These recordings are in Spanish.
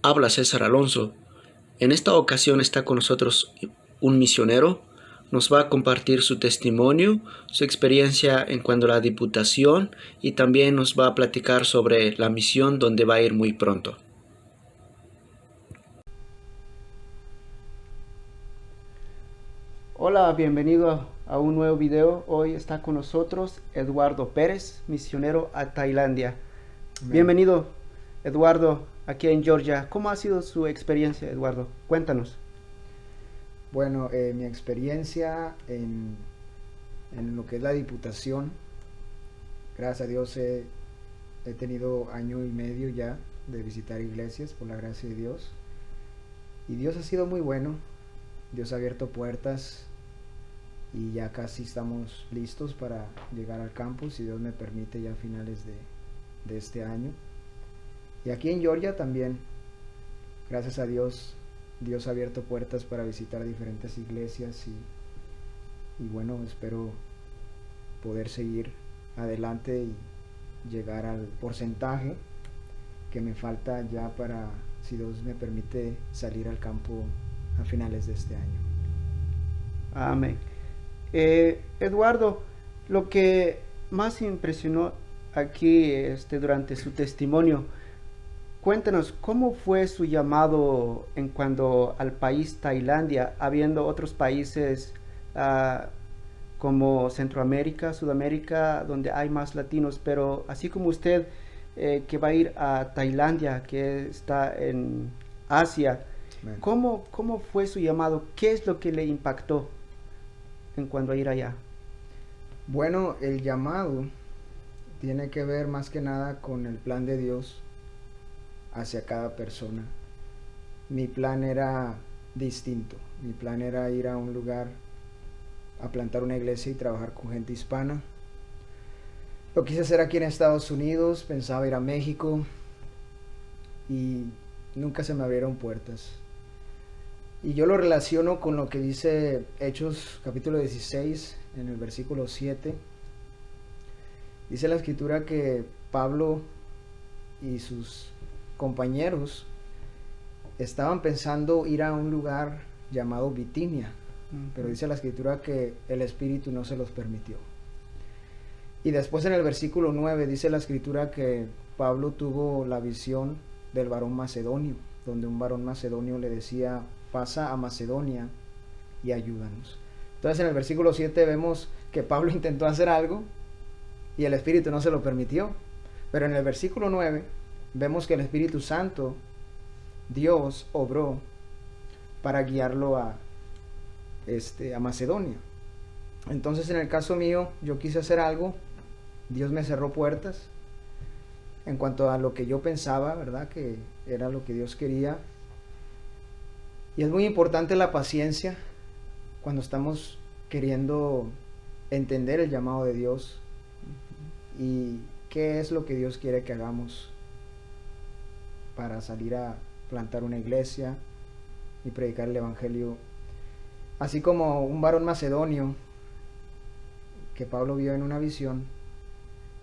Habla César Alonso. En esta ocasión está con nosotros un misionero. Nos va a compartir su testimonio, su experiencia en cuanto a la Diputación y también nos va a platicar sobre la misión donde va a ir muy pronto. Hola, bienvenido a un nuevo video. Hoy está con nosotros Eduardo Pérez, misionero a Tailandia. Amén. Bienvenido, Eduardo, aquí en Georgia. ¿Cómo ha sido su experiencia, Eduardo? Cuéntanos. Bueno, mi experiencia en lo que es la Diputación, gracias a Dios he tenido año y medio ya de visitar iglesias, por la gracia de Dios. Y Dios ha sido muy bueno, Dios ha abierto puertas y ya casi estamos listos para llegar al campus, si Dios me permite, ya a finales de este año. Y aquí en Georgia también, gracias a Dios, Dios ha abierto puertas para visitar diferentes iglesias y bueno, espero poder seguir adelante y llegar al porcentaje que me falta ya para, si Dios me permite, salir al campo a finales de este año. Amén. Eduardo, lo que más impresionó aquí durante su testimonio, cuéntanos cómo fue su llamado en cuanto al país Tailandia, habiendo otros países como Centroamérica, Sudamérica, donde hay más latinos, pero así como usted que va a ir a Tailandia, que está en Asia, Amén. ¿cómo fue su llamado? ¿Qué es lo que le impactó en cuanto a ir allá? Bueno, el llamado tiene que ver más que nada con el plan de Dios hacia cada persona. Mi plan era distinto. Mi plan era ir a un lugar a plantar una iglesia y trabajar con gente hispana. Lo quise hacer aquí en Estados Unidos, pensaba ir a México y nunca se me abrieron puertas. Y yo lo relaciono con lo que dice Hechos capítulo 16 en el versículo 7. Dice la escritura que Pablo y sus compañeros estaban pensando ir a un lugar llamado Bitinia, pero dice la escritura que el Espíritu no se los permitió. Y después en el versículo 9 dice la escritura que Pablo tuvo la visión del varón macedonio, donde un varón macedonio le decía: pasa a Macedonia y ayúdanos. Entonces en el versículo 7 vemos que Pablo intentó hacer algo y el Espíritu no se lo permitió. Pero en el versículo 9 vemos que el Espíritu Santo, Dios, obró para guiarlo a Macedonia. Entonces en el caso mío, yo quise hacer algo, Dios me cerró puertas en cuanto a lo que yo pensaba, ¿verdad? Que era lo que Dios quería. Y es muy importante la paciencia cuando estamos queriendo entender el llamado de Dios y qué es lo que Dios quiere que hagamos para salir a plantar una iglesia y predicar el evangelio. Así como un varón macedonio que Pablo vio en una visión,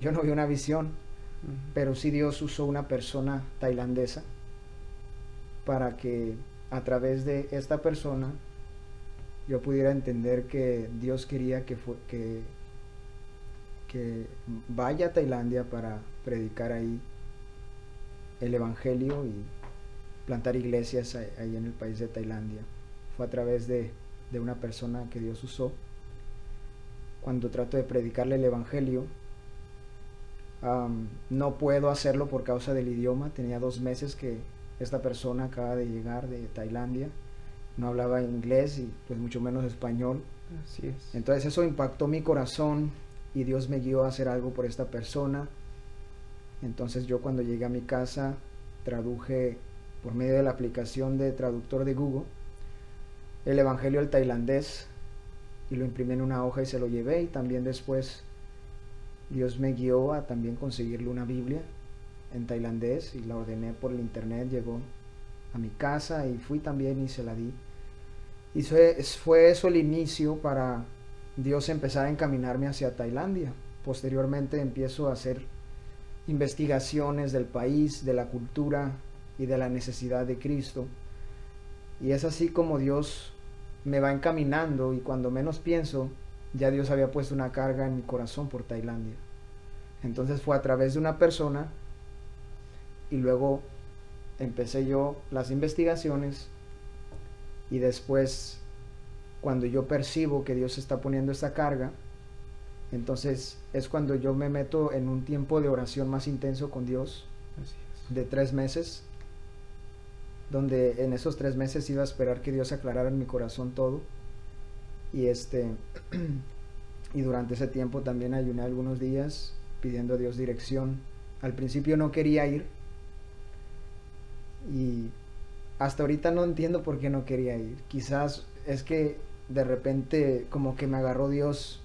yo no vi una visión, pero sí Dios usó una persona tailandesa para que a través de esta persona yo pudiera entender que Dios quería que vaya a Tailandia para predicar ahí el evangelio y plantar iglesias ahí en el país de Tailandia. Fue a través de una persona que Dios usó. Cuando trato de predicarle el evangelio, no puedo hacerlo por causa del idioma. Tenía 2 meses que esta persona acaba de llegar de Tailandia, no hablaba inglés y pues mucho menos español. Así es. Entonces eso impactó mi corazón y Dios me guió a hacer algo por esta persona. Entonces yo cuando llegué a mi casa traduje por medio de la aplicación de traductor de Google el evangelio al tailandés y lo imprimí en una hoja y se lo llevé. Y también después Dios me guió a también conseguirle una Biblia en tailandés y la ordené por el internet, llegó a mi casa y fui también y se la di. Y fue eso el inicio para Dios empezar a encaminarme hacia Tailandia. Posteriormente empiezo a hacer investigaciones del país, de la cultura, y de la necesidad de Cristo. Y es así como Dios me va encaminando, y cuando menos pienso, ya Dios había puesto una carga en mi corazón por Tailandia. Entonces fue a través de una persona, y luego empecé yo las investigaciones, y después, cuando yo percibo que Dios está poniendo esta carga, entonces es cuando yo me meto en un tiempo de oración más intenso con Dios, Así es. de 3 meses, donde en esos 3 meses iba a esperar que Dios aclarara en mi corazón todo. Y y durante ese tiempo también ayuné algunos días pidiendo a Dios dirección. Al principio no quería ir, y hasta ahorita no entiendo por qué no quería ir. Quizás es que de repente como que me agarró Dios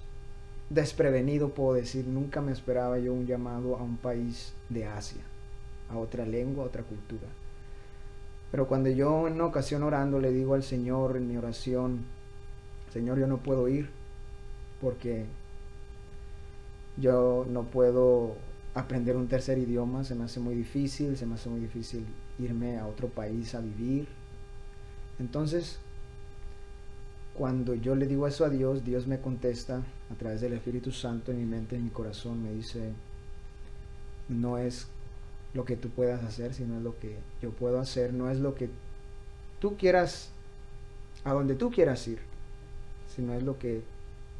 desprevenido, puedo decir. Nunca me esperaba yo un llamado a un país de Asia, a otra lengua, a otra cultura. Pero cuando yo en una ocasión orando le digo al Señor en mi oración: Señor, yo no puedo ir porque yo no puedo aprender un tercer idioma, se me hace muy difícil irme a otro país a vivir. Entonces, cuando yo le digo eso a Dios, Dios me contesta a través del Espíritu Santo en mi mente, en mi corazón. Me dice: no es lo que tú puedas hacer, sino es lo que yo puedo hacer. No es lo que tú quieras, a donde tú quieras ir, sino es lo que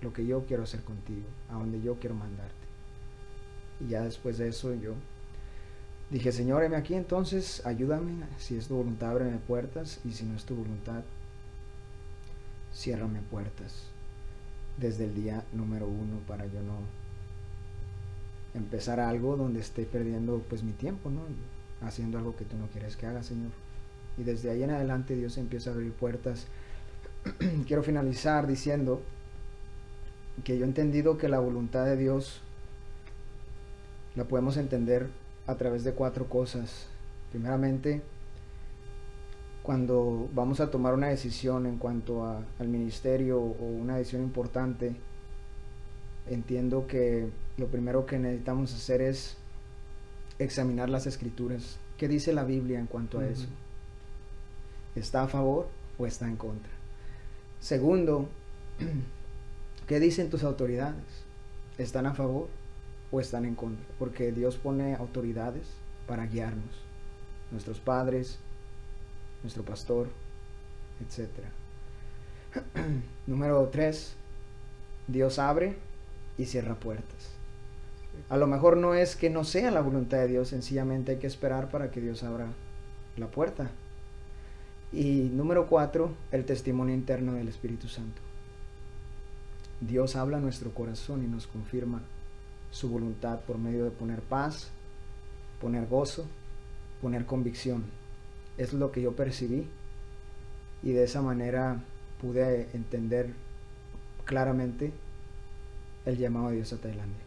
yo quiero hacer contigo, a donde yo quiero mandarte. Y ya después de eso yo dije: Señor, heme aquí, entonces ayúdame. Si es tu voluntad, ábreme puertas, y si no es tu voluntad, ciérrame puertas desde el día número 1, para yo no empezar algo donde esté perdiendo pues mi tiempo, ¿no? Haciendo algo que tú no quieres que haga, Señor. Y desde ahí en adelante Dios empieza a abrir puertas. Quiero finalizar diciendo que yo he entendido que la voluntad de Dios la podemos entender a través de 4 cosas. Primeramente, cuando vamos a tomar una decisión en cuanto al ministerio, o una decisión importante, entiendo que lo primero que necesitamos hacer es examinar las Escrituras. ¿Qué dice la Biblia en cuanto a eso? ¿Está a favor o está en contra? Segundo, ¿qué dicen tus autoridades? ¿Están a favor o están en contra? Porque Dios pone autoridades para guiarnos. Nuestros padres, nuestro pastor, etc. Número 3, Dios abre y cierra puertas. A lo mejor no es que no sea la voluntad de Dios, sencillamente hay que esperar para que Dios abra la puerta. Y número 4, el testimonio interno del Espíritu Santo. Dios habla a nuestro corazón y nos confirma su voluntad por medio de poner paz, poner gozo, poner convicción. Es lo que yo percibí, y de esa manera pude entender claramente el llamado de Dios a Tailandia.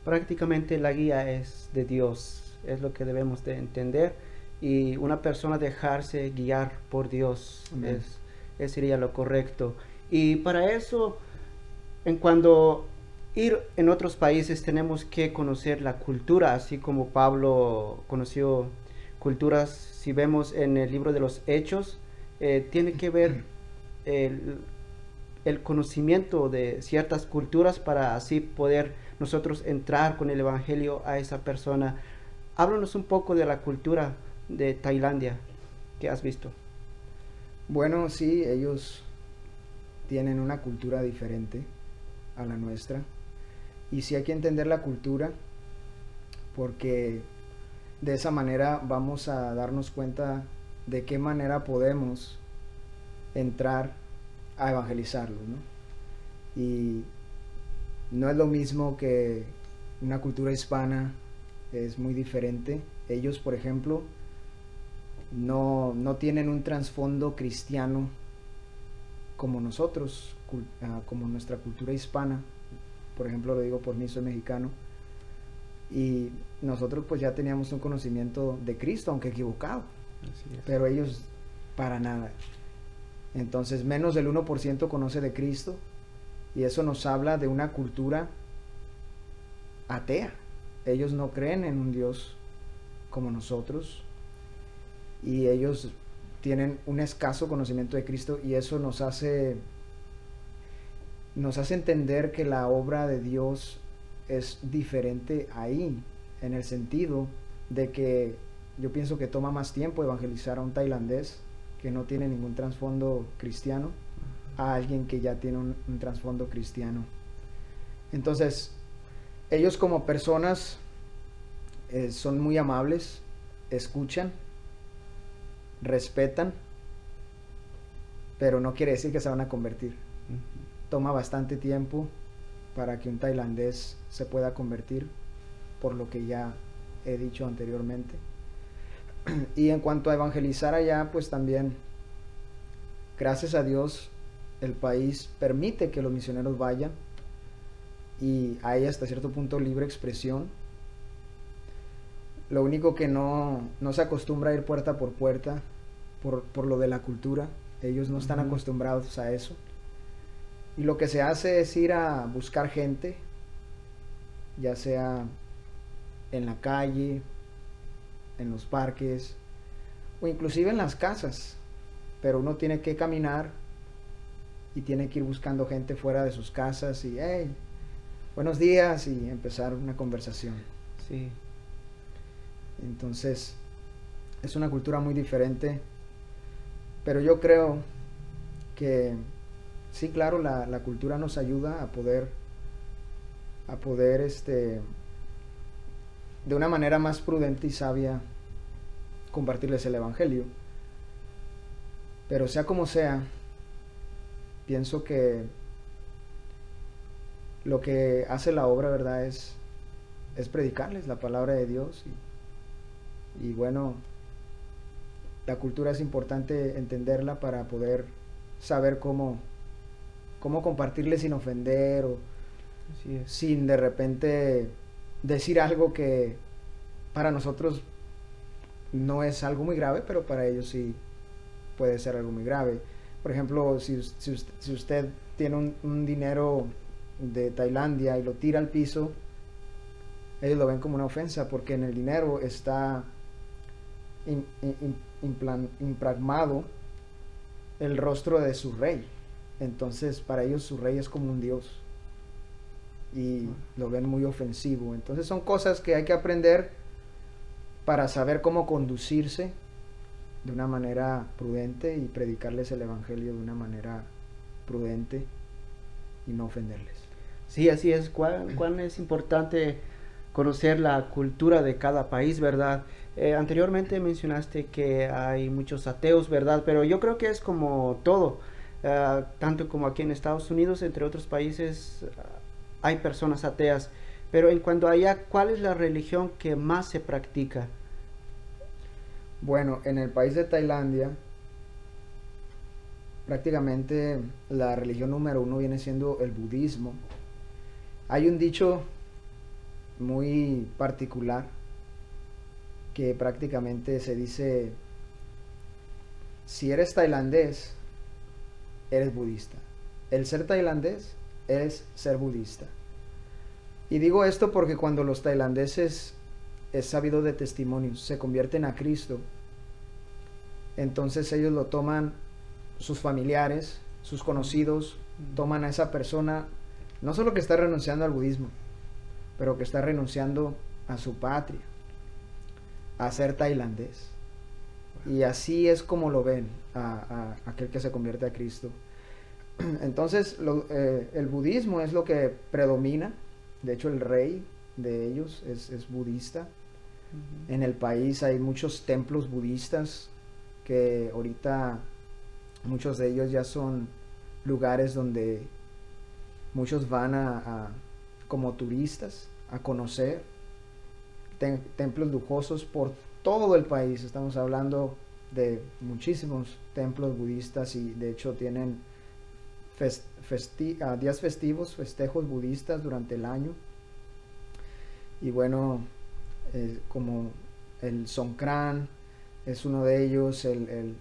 Prácticamente la guía es de Dios, es lo que debemos de entender, y una persona dejarse guiar por Dios sería lo correcto. Y para eso, en cuando ir en otros países, tenemos que conocer la cultura, así como Pablo conoció culturas. Si vemos en el libro de los Hechos, tiene que ver el conocimiento de ciertas culturas para así poder nosotros entrar con el evangelio a esa persona. Háblanos un poco de la cultura de Tailandia que has visto. Bueno, sí, ellos tienen una cultura diferente a la nuestra, y sí hay que entender la cultura, porque de esa manera vamos a darnos cuenta de qué manera podemos entrar a evangelizarlos, ¿no? Y no es lo mismo que una cultura hispana, es muy diferente. Ellos, por ejemplo, no tienen un trasfondo cristiano como nosotros, como nuestra cultura hispana. Por ejemplo, lo digo por mí, soy mexicano, y nosotros pues ya teníamos un conocimiento de Cristo, aunque equivocado. Así es. Pero ellos para nada. Entonces menos del 1% conoce de Cristo, y eso nos habla de una cultura atea. Ellos no creen en un Dios como nosotros, y ellos tienen un escaso conocimiento de Cristo, y eso nos hace entender que la obra de Dios es diferente ahí, en el sentido de que yo pienso que toma más tiempo evangelizar a un tailandés que no tiene ningún trasfondo cristiano a alguien que ya tiene un trasfondo cristiano. Entonces, ellos como personas son muy amables, escuchan, respetan, pero no quiere decir que se van a convertir. Toma bastante tiempo para que un tailandés se pueda convertir, por lo que ya he dicho anteriormente. Y en cuanto a evangelizar allá, pues también, gracias a Dios, el país permite que los misioneros vayan, y hay hasta cierto punto libre expresión. Lo único que no se acostumbra a ir puerta por puerta por lo de la cultura. Ellos no están acostumbrados a eso. Y lo que se hace es ir a buscar gente, ya sea en la calle, en los parques, o inclusive en las casas. Pero uno tiene que caminar y tiene que ir buscando gente fuera de sus casas y, hey, buenos días, y empezar una conversación. Sí. Entonces, es una cultura muy diferente, pero yo creo que sí, claro, la cultura nos ayuda a poder de una manera más prudente y sabia compartirles el evangelio. Pero sea como sea, pienso que lo que hace la obra, ¿verdad?, es predicarles la palabra de Dios. Y bueno, la cultura es importante entenderla para poder saber cómo compartirle sin ofender, o Así es. sin de repente decir algo que para nosotros no es algo muy grave, pero para ellos sí puede ser algo muy grave. Por ejemplo, si usted tiene un dinero de Tailandia y lo tira al piso, ellos lo ven como una ofensa, porque en el dinero está impragmado el rostro de su rey. Entonces para ellos su rey es como un dios, y lo ven muy ofensivo. Entonces son cosas que hay que aprender para saber cómo conducirse de una manera prudente y predicarles el evangelio de una manera prudente y no ofenderles. Sí, así es. ¿Cuán es importante conocer la cultura de cada país, verdad? Anteriormente mencionaste que hay muchos ateos, ¿verdad? Pero yo creo que es como todo. Tanto como aquí en Estados Unidos, entre otros países, hay personas ateas. Pero en cuanto a allá, ¿cuál es la religión que más se practica? Bueno, en el país de Tailandia, prácticamente la religión número uno viene siendo el budismo. Hay un dicho muy particular que prácticamente se dice: si eres tailandés, eres budista. El ser tailandés es ser budista. Y digo esto porque cuando los tailandeses, es sabido de testimonios, se convierten a Cristo, entonces ellos lo toman, sus familiares, sus conocidos, toman a esa persona, no solo que está renunciando al budismo, pero que está renunciando a su patria, a ser tailandés. Y así es como lo ven a aquel que se convierte a Cristo. Entonces el budismo es lo que predomina. De hecho, el rey de ellos es budista. En el país hay muchos templos budistas que ahorita muchos de ellos ya son lugares donde muchos van como turistas a conocer. Templos lujosos por todo el país. Estamos hablando de muchísimos templos budistas, y de hecho tienen días festivos, festejos budistas durante el año. Y bueno, como el Songkran es uno de ellos, el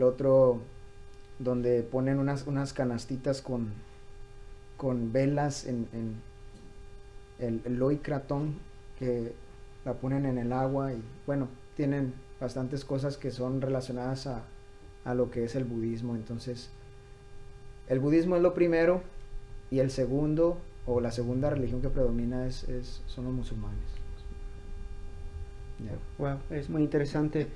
otro donde ponen unas canastitas con velas en el Loy Krathong, que la ponen en el agua y bueno, tienen bastantes cosas que son relacionadas a lo que es el budismo. Entonces, el budismo es lo primero y el segundo o la segunda religión que predomina son los musulmanes. Ya. Wow, es muy interesante.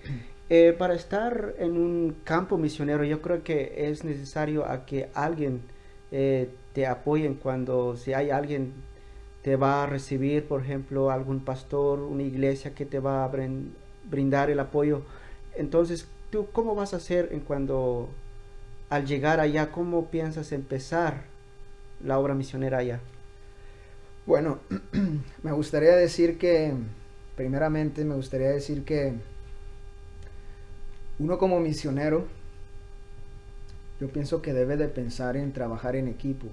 Para estar en un campo misionero, yo creo que es necesario a que alguien te apoye cuando si hay alguien te va a recibir, por ejemplo, algún pastor, una iglesia que te va a brindar el apoyo. Entonces, ¿tú cómo vas a hacer al llegar allá, cómo piensas empezar la obra misionera allá? Bueno, me gustaría decir que, primeramente, uno como misionero, yo pienso que debe de pensar en trabajar en equipo,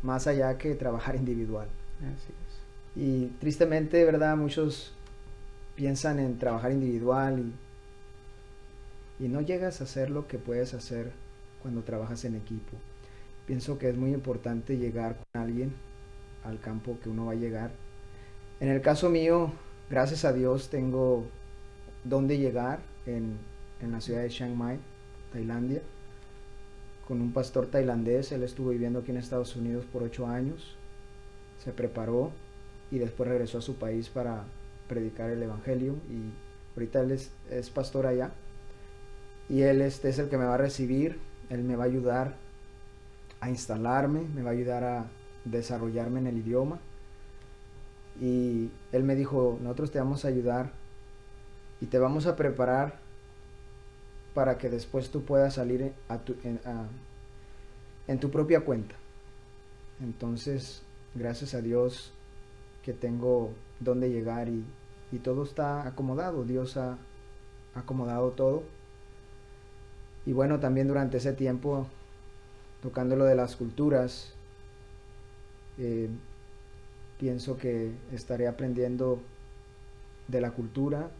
más allá que trabajar individual. Así es. Y tristemente, ¿verdad? Muchos piensan en trabajar individual y no llegas a hacer lo que puedes hacer cuando trabajas en equipo. Pienso que es muy importante llegar con alguien al campo que uno va a llegar. En el caso mío, gracias a Dios, tengo dónde llegar en la ciudad de Chiang Mai, Tailandia, con un pastor tailandés. Él estuvo viviendo aquí en Estados Unidos por 8 años, se preparó y después regresó a su país para predicar el evangelio, y ahorita él es pastor allá, y él es el que me va a recibir. Él me va a ayudar a instalarme, me va a ayudar a desarrollarme en el idioma, y él me dijo: nosotros te vamos a ayudar y te vamos a preparar para que después tú puedas salir en tu propia cuenta. Entonces, gracias a Dios que tengo dónde llegar, y todo está acomodado. Dios ha acomodado todo. Y bueno, también durante ese tiempo, tocando lo de las culturas, pienso que estaré aprendiendo de la cultura,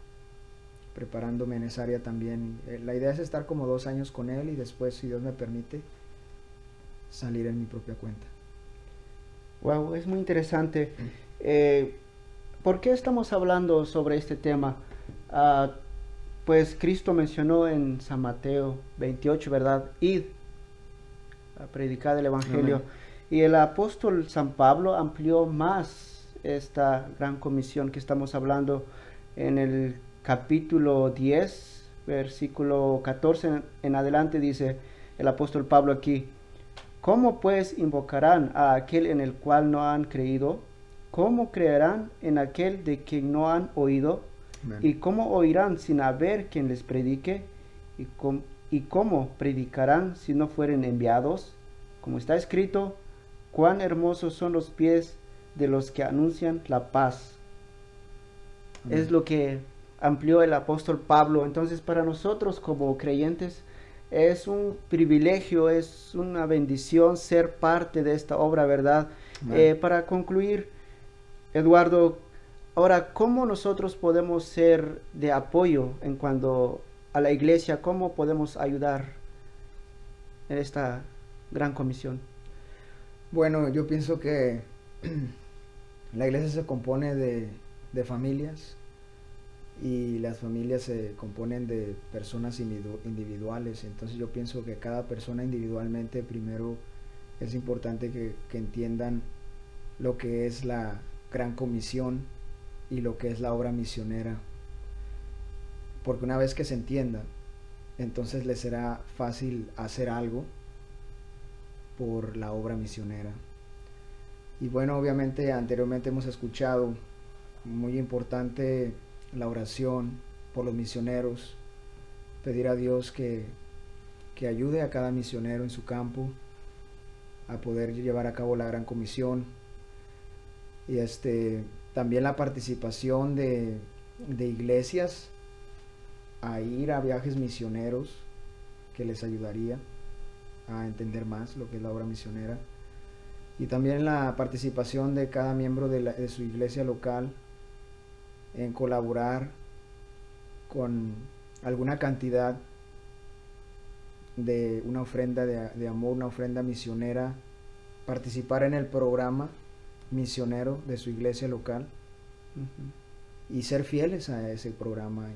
preparándome en esa área también. La idea es estar como 2 años con él y después, si Dios me permite, salir en mi propia cuenta. Wow, es muy interesante. ¿Por qué estamos hablando sobre este tema? Pues Cristo mencionó en San Mateo 28, ¿verdad? Id a predicar el Evangelio. Amén. Y el apóstol San Pablo amplió más esta gran comisión que estamos hablando en el capítulo 10, versículo 14 en adelante. Dice el apóstol Pablo aquí: ¿cómo pues invocarán a aquel en el cual no han creído? ¿Cómo creerán en aquel de quien no han oído? Amén. ¿Y cómo oirán sin haber quien les predique? ¿Y cómo predicarán si no fueren enviados? Como está escrito: cuán hermosos son los pies de los que anuncian la paz. Amén. Es lo que amplió el apóstol Pablo. Entonces, para nosotros como creyentes es un privilegio, es una bendición ser parte de esta obra, ¿verdad? Para concluir, Eduardo, ahora, ¿cómo nosotros podemos ser de apoyo en cuanto a la iglesia? ¿Cómo podemos ayudar en esta gran comisión? Bueno, yo pienso que la iglesia se compone de familias, y las familias se componen de personas individuales. Entonces yo pienso que cada persona individualmente, primero es importante que entiendan lo que es la gran comisión y lo que es la obra misionera, porque una vez que se entienda, entonces les será fácil hacer algo por la obra misionera. Y bueno, obviamente anteriormente hemos escuchado, muy importante, la oración por los misioneros, pedir a Dios que ayude a cada misionero en su campo a poder llevar a cabo la gran comisión. Y también la participación de iglesias a ir a viajes misioneros, que les ayudaría a entender más lo que es la obra misionera. Y también la participación de cada miembro de su iglesia local en colaborar con alguna cantidad de una ofrenda de amor, una ofrenda misionera, participar en el programa misionero de su iglesia local. Uh-huh. y ser fieles a ese programa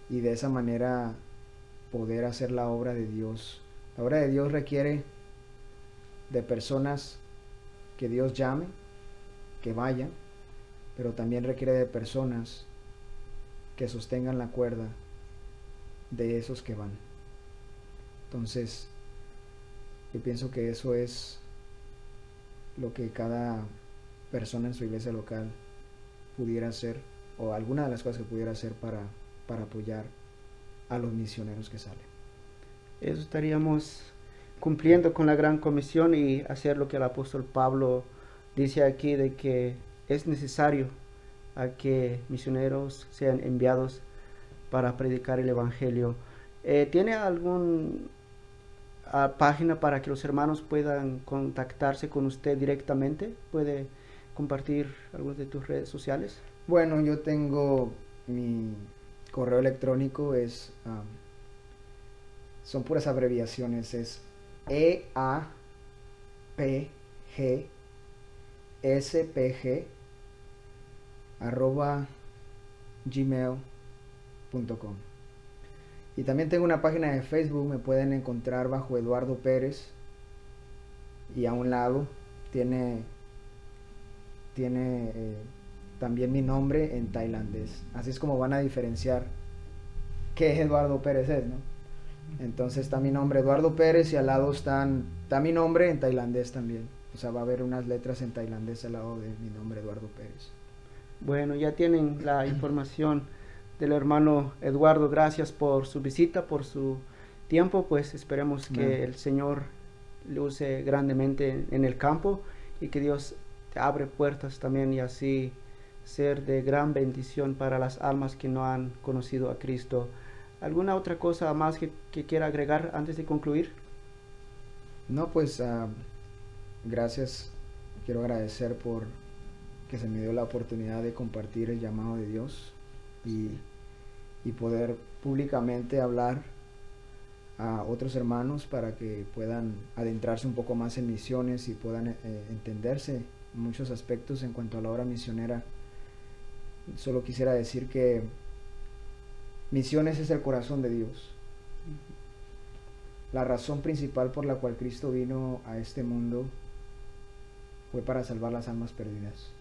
y de esa manera poder hacer la obra de Dios. La obra de Dios requiere de personas que Dios llame, que vayan, pero también requiere de personas que sostengan la cuerda de esos que van. Entonces, yo pienso que eso es lo que cada persona en su iglesia local pudiera hacer, o alguna de las cosas que pudiera hacer para apoyar a los misioneros que salen. Eso estaríamos cumpliendo con la gran comisión y hacer lo que el apóstol Pablo dice aquí, de que es necesario a que misioneros sean enviados para predicar el evangelio. ¿Tiene alguna página para que los hermanos puedan contactarse con usted directamente? ¿Puede compartir algunas de tus redes sociales? Bueno, yo tengo mi correo electrónico, son puras abreviaciones, es eapgspg@gmail.com. Y también tengo una página de Facebook, me pueden encontrar bajo Eduardo Pérez, y a un lado tiene también mi nombre en tailandés. Así es como van a diferenciar qué Eduardo Pérez es, ¿no? Entonces está mi nombre, Eduardo Pérez, y al lado está mi nombre en tailandés también. O sea, va a haber unas letras en tailandés al lado de mi nombre, Eduardo Pérez. Bueno, ya tienen la información del hermano Eduardo. Gracias por su visita, por su tiempo. Pues esperemos que el Señor le use grandemente en el campo y que Dios te abre puertas también, y así ser de gran bendición para las almas que no han conocido a Cristo. ¿Alguna otra cosa más que quiera agregar antes de concluir? No, pues gracias. Quiero agradecer por que se me dio la oportunidad de compartir el llamado de Dios y poder públicamente hablar a otros hermanos para que puedan adentrarse un poco más en misiones y puedan entenderse en muchos aspectos en cuanto a la obra misionera. Solo quisiera decir que misiones es el corazón de Dios. La razón principal por la cual Cristo vino a este mundo fue para salvar las almas perdidas.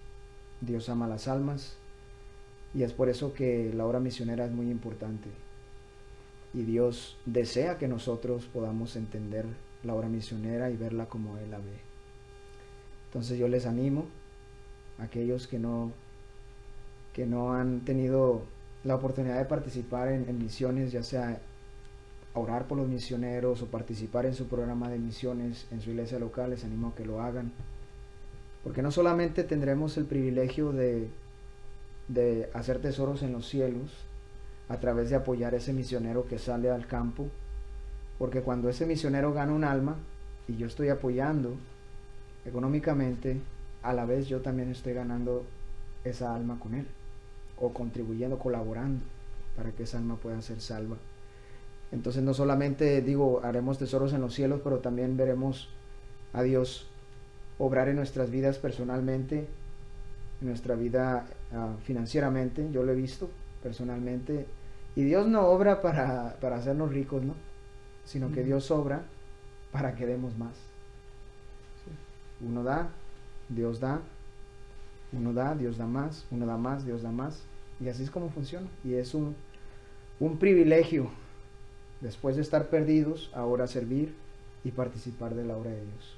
Dios ama las almas y es por eso que la obra misionera es muy importante. Y Dios desea que nosotros podamos entender la obra misionera y verla como Él la ve. Entonces yo les animo a aquellos que no han tenido la oportunidad de participar en misiones, ya sea orar por los misioneros o participar en su programa de misiones en su iglesia local, les animo a que lo hagan, porque no solamente tendremos el privilegio de hacer tesoros en los cielos a través de apoyar a ese misionero que sale al campo, porque cuando ese misionero gana un alma y yo estoy apoyando económicamente, a la vez yo también estoy ganando esa alma con él, o contribuyendo, colaborando para que esa alma pueda ser salva. Entonces no solamente haremos tesoros en los cielos, pero también veremos a Dios obrar en nuestras vidas personalmente, en nuestra vida financieramente. Yo lo he visto personalmente, y Dios no obra para hacernos ricos, ¿no? Sino que Dios obra para que demos más. Uno da, Dios da. Uno da, Dios da más. Uno da más, Dios da más. Y así es como funciona. Y es un privilegio, después de estar perdidos, ahora servir y participar de la obra de Dios.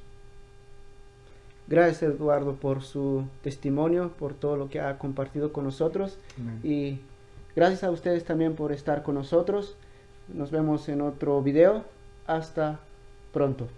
Gracias, Eduardo, por su testimonio, por todo lo que ha compartido con nosotros. Amén. Y gracias a ustedes también por estar con nosotros. Nos vemos en otro video. Hasta pronto.